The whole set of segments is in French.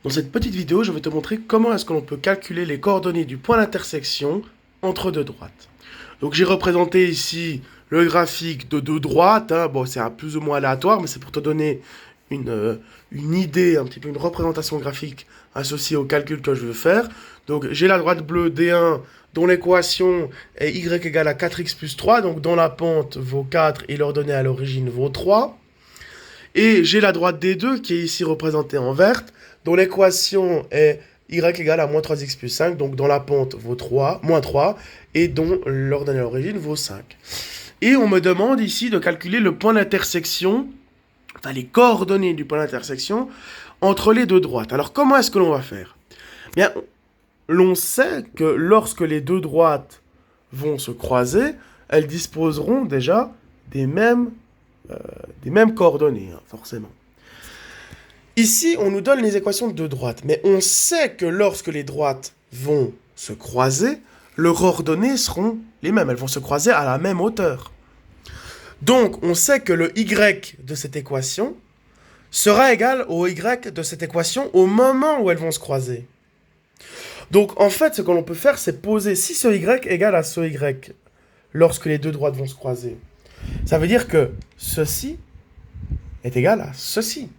Dans cette petite vidéo, je vais te montrer comment est-ce que l'on peut calculer les coordonnées du point d'intersection entre deux droites. Donc j'ai représenté ici le graphique de deux droites. Bon, c'est plus ou moins aléatoire, mais c'est pour te donner une idée, un petit peu une représentation graphique associée au calcul que je veux faire. Donc j'ai la droite bleue D1 dont l'équation est y égale à 4x plus 3, donc dont la pente vaut 4 et l'ordonnée à l'origine vaut 3. Et j'ai la droite D2 qui est ici représentée en verte, dont l'équation est y égale à moins 3x plus 5, donc dont la pente vaut 3, moins 3, et dont l'ordonnée à l'origine vaut 5. Et on me demande ici de calculer le point d'intersection, enfin les coordonnées du point d'intersection entre les deux droites. Alors comment est-ce que l'on va faire? Bien, l'on sait que lorsque les deux droites vont se croiser, elles disposeront déjà des mêmes coordonnées, forcément. Ici, on nous donne les équations de deux droites, mais on sait que lorsque les droites vont se croiser, leurs ordonnées seront les mêmes, elles vont se croiser à la même hauteur. Donc, on sait que le y de cette équation sera égal au y de cette équation au moment où elles vont se croiser. Donc, en fait, ce que l'on peut faire, c'est poser si ce y égale à ce y lorsque les deux droites vont se croiser. Ça veut dire que ceci est égal à ceci.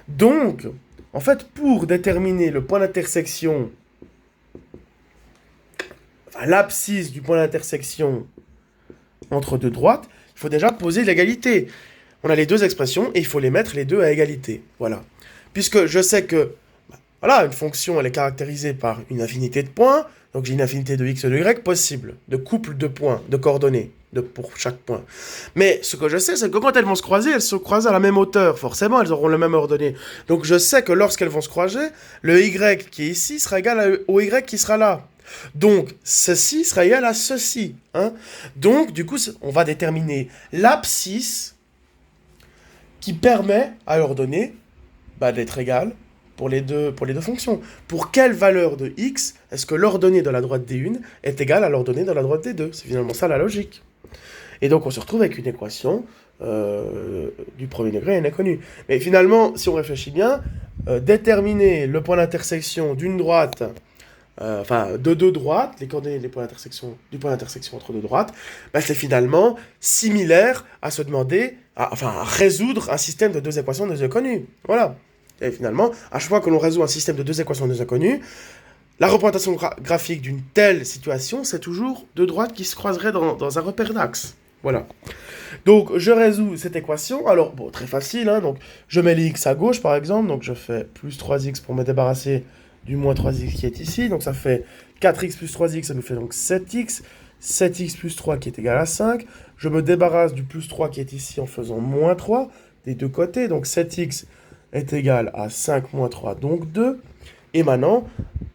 Donc, en fait, pour déterminer le point d'intersection, enfin, l'abscisse du point d'intersection entre deux droites, il faut déjà poser l'égalité. On a les deux expressions et il faut les mettre les deux à égalité. Voilà. Puisque je sais que, voilà, une fonction, elle est caractérisée par une infinité de points, donc j'ai une infinité de x et de y possible, de couple de points, de coordonnées, pour chaque point. Mais ce que je sais, c'est que quand elles vont se croiser, elles se croisent à la même hauteur. Forcément, elles auront le même ordonnée. Donc je sais que lorsqu'elles vont se croiser, le y qui est ici sera égal au y qui sera là. Donc ceci sera égal à ceci. Donc du coup, on va déterminer l'abscisse qui permet à l'ordonnée d'être égale pour les deux fonctions. Pour quelle valeur de x est-ce que l'ordonnée de la droite D1 est égale à l'ordonnée de la droite D2? C'est finalement ça la logique. Et donc on se retrouve avec une équation du premier degré n inconnue. Mais finalement, si on réfléchit bien, déterminer le point d'intersection d'une droite, de deux droites, les coordonnées du point d'intersection entre deux droites, c'est finalement similaire à se demander, à résoudre un système de deux équations de deux inconnues. Voilà. Et finalement, à chaque fois que l'on résout un système de deux équations de deux inconnues, la représentation graphique d'une telle situation, c'est toujours deux droites qui se croiseraient dans un repère d'axe. Voilà. Donc, je résous cette équation. Alors, bon, très facile, donc je mets les x à gauche, par exemple. Donc, je fais plus 3x pour me débarrasser du moins 3x qui est ici. Donc, ça fait 4x plus 3x, ça nous fait donc 7x. 7x plus 3 qui est égal à 5. Je me débarrasse du plus 3 qui est ici en faisant moins 3 des deux côtés. Donc, 7x est égal à 5 moins 3, donc 2. Et maintenant,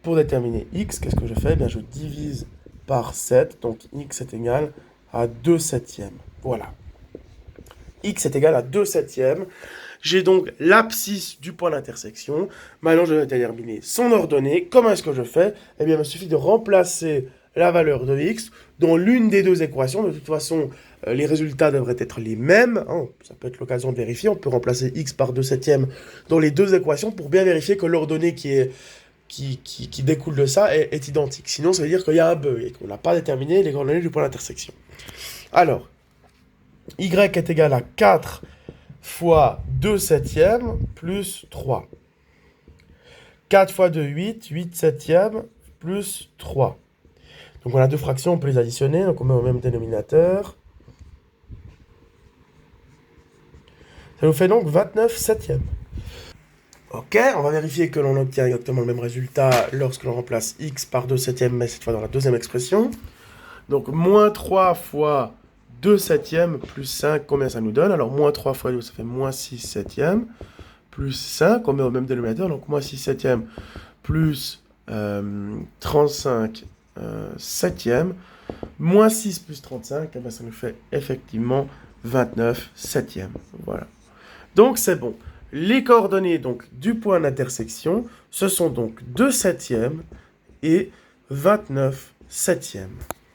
pour déterminer x, qu'est-ce que je fais? Je divise par 7, donc x est égal à 2 septièmes. Voilà. X est égal à 2 septièmes. J'ai donc l'abscisse du point d'intersection. Maintenant, je vais déterminer son ordonnée. Comment est-ce que je fais? Il me suffit de remplacer la valeur de x dans l'une des deux équations. De toute façon, les résultats devraient être les mêmes. Ça peut être l'occasion de vérifier. On peut remplacer x par 2 septièmes dans les deux équations pour bien vérifier que l'ordonnée qui découle de ça est identique. Sinon, ça veut dire qu'il y a un bug et qu'on n'a pas déterminé les coordonnées du point d'intersection. Alors, y est égal à 4 fois 2 septièmes plus 3. 4 fois 2, 8. 8 septièmes plus 3. Donc on a deux fractions, on peut les additionner, donc on met au même dénominateur. Ça nous fait donc 29 septièmes. Ok, on va vérifier que l'on obtient exactement le même résultat lorsque l'on remplace x par 2 septièmes, mais cette fois dans la deuxième expression. Donc moins 3 fois 2 septièmes plus 5, combien ça nous donne? Alors moins 3 fois 2, ça fait moins 6 septièmes, plus 5, on met au même dénominateur, donc moins 6 septièmes plus 35 septièmes, moins 6 plus 35, ça nous fait effectivement 29 septièmes. Voilà. Donc c'est bon. Les coordonnées donc, du point d'intersection, ce sont donc 2 septièmes et 29 septièmes.